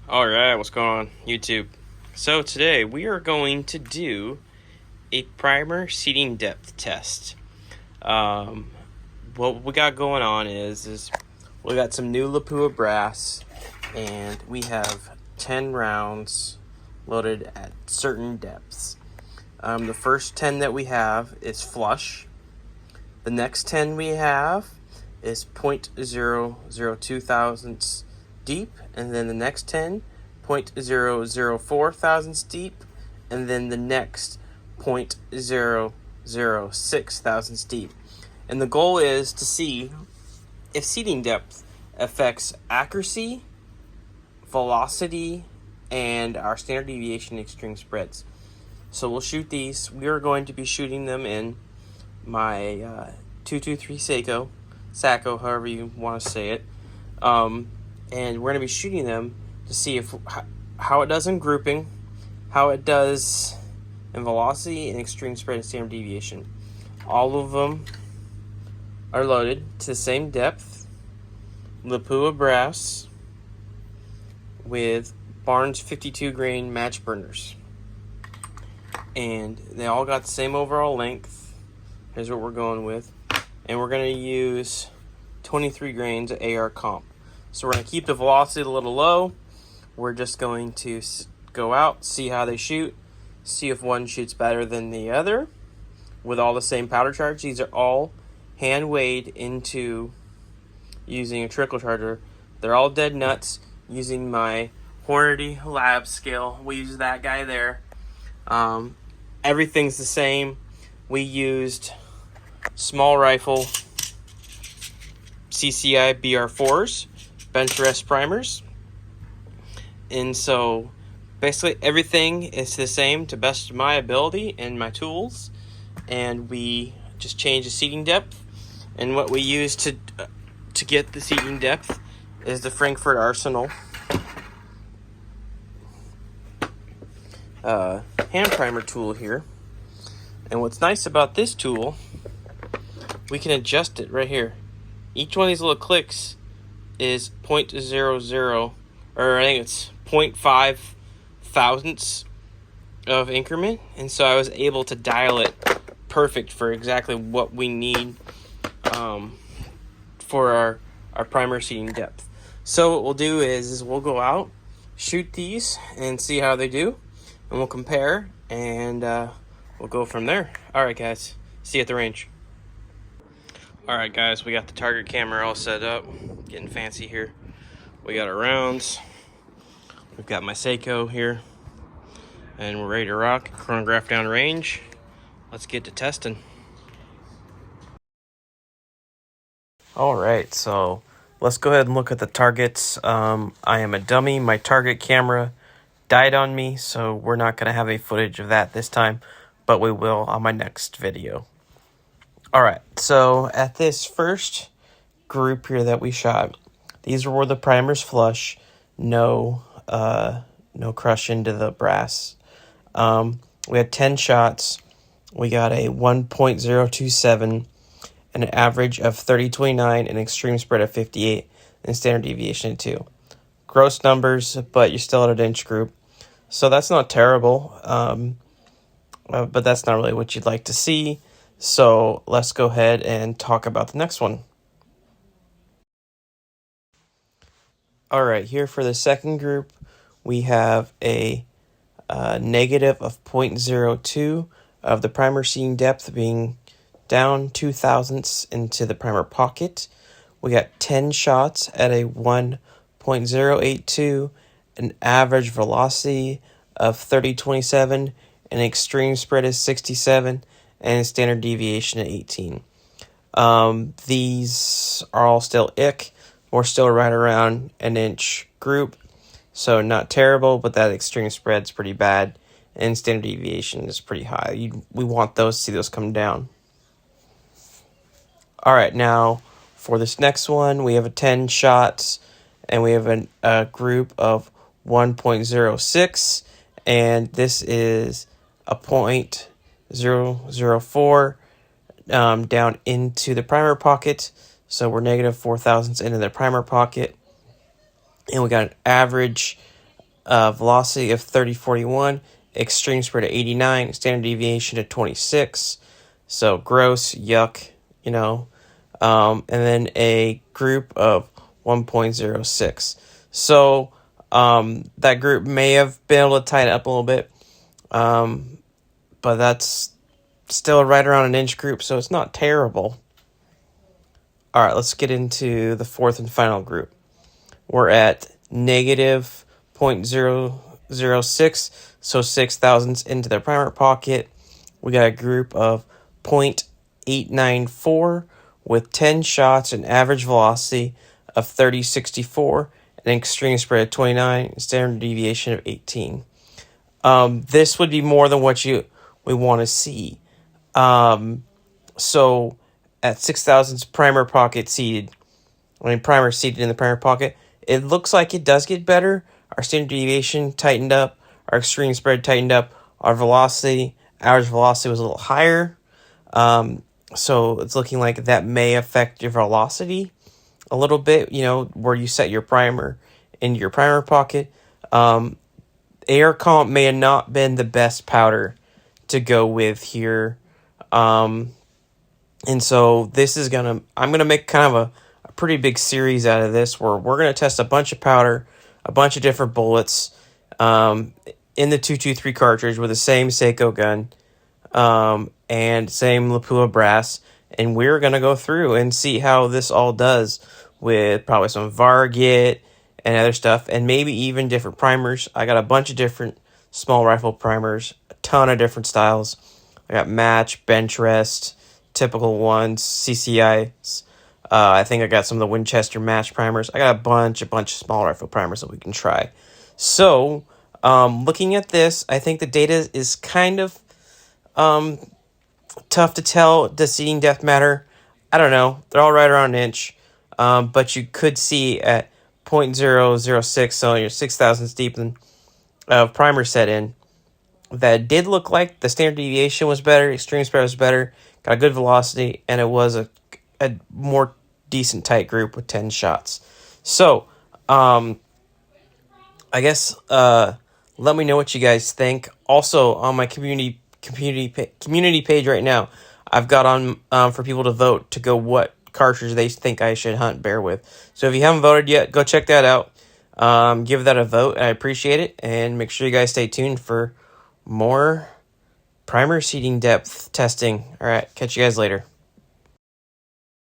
Alright, what's going on YouTube? So today we are going to do a primer seating depth test. What we got going on is we got some new Lapua brass, and we have 10 rounds loaded at certain depths. The first 10 that we have is flush. The next 10 we have is 0.002 thousandths deep, and then the next 10 0.004 thousandths deep, and then the next 0.006 thousandths deep. And the goal is to see if seating depth affects accuracy, velocity, and our standard deviation extreme spreads. So we'll shoot these. We are going to be shooting them in my 223 Sacco, however you want to say it. And we're going to be shooting them to see if how it does in grouping, how it does in velocity and extreme spread and standard deviation. All of them are loaded to the same depth, Lapua brass with Barnes 52 grain match burners. And they all got the same overall length. Here's what we're going with. And we're going to use 23 grains of AR comp. So we're going to keep the velocity a little low. We're just going to go out, see how they shoot, see if one shoots better than the other with all the same powder charge. These are all hand weighed into using a trickle charger. They're all dead nuts using my Hornady lab scale. We use that guy there. Everything's the same. We used small rifle CCI BR4s, bench rest primers. And so basically everything is the same to best of my ability and my tools. And we just change the seating depth. And what we use to get the seating depth is the Frankfurt Arsenal hand primer tool here. And what's nice about this tool, we can adjust it right here. Each one of these little clicks is 0.00, or I think it's 0.5 thousandths of increment, and so I was able to dial it perfect for exactly what we need for our primer seating depth. So what we'll do is we'll go out, shoot these, and see how they do, and we'll compare, and we'll go from there. Alright guys, see you at the range. Alright guys, we got the target camera all set up, getting fancy here. We got our rounds, we've got my Seiko here, and we're ready to rock. Chronograph down range. Let's get to testing. Alright, so let's go ahead and look at the targets. I am a dummy. My target camera died on me, so we're not going to have any footage of that this time, but we will on my next video. Alright, so at this first group here that we shot, these were the primers flush, no crush into the brass. We had 10 shots. We got a 1.027, an average of 30.29, an extreme spread of 58, and standard deviation of 2. Gross numbers, but you're still at an inch group, so that's not terrible. But that's not really what you'd like to see. So let's go ahead and talk about the next one. All right, here for the second group, we have a negative of 0.02 of the primer seating depth being down 2 thousandths into the primer pocket. We got 10 shots at a 1.082, an average velocity of 30.27, an extreme spread is 67, and a standard deviation of 18. These are all still ick. We're still right around an inch group, so not terrible, but that extreme spread's pretty bad, and standard deviation is pretty high. We want those, see those come down. All right, now for this next one, we have a 10 shots, and we have a group of 1.06, and this is a 0.004 down into the primer pocket. So we're negative 4 thousandths into the primer pocket. And we got an average velocity of 3041, extreme spread of 89, standard deviation of 26. So gross, yuck, you know. And then a group of 1.06. So that group may have been able to tighten up a little bit, but that's still right around an inch group, so it's not terrible. All right, let's get into the fourth and final group. We're at negative 0.006, so 6 thousandths into the primer pocket. We got a group of 0.894 with 10 shots and average velocity of 3064, an extreme spread of 29, and standard deviation of 18. This would be more than what we want to see. So at 6 thousandths primer pocket seated, primer seated in the primer pocket, it looks like it does get better. Our standard deviation tightened up, our extreme spread tightened up, our velocity, average velocity was a little higher. So it's looking like that may affect your velocity a little bit, where you set your primer in your primer pocket. Air Comp may have not been the best powder to go with here. And so this is I'm going to make kind of a pretty big series out of this where we're going to test a bunch of powder, a bunch of different bullets in the 223 cartridge with the same Seiko gun and same Lapua brass. And we're going to go through and see how this all does with probably some Varget and other stuff, and maybe even different primers. I got a bunch of different small rifle primers, a ton of different styles. I got match, bench rest, typical ones, CCIs. I think I got some of the Winchester match primers. I got a bunch of small rifle primers that we can try. So, looking at this, I think the data is kind of tough to tell. Does seating depth matter? I don't know. They're all right around an inch. But you could see at 0.006, so you're 6 thousandths deep of primer set in, that did look like the standard deviation was better, extreme spread was better, got a good velocity, and it was a more decent tight group with 10 shots. So, I guess let me know what you guys think. Also, on my community page right now, I've got on for people to vote to go what cartridge they think I should hunt bear with. So if you haven't voted yet, go check that out. Give that a vote. I appreciate it. And make sure you guys stay tuned for more primer seating depth testing. All right, catch you guys later.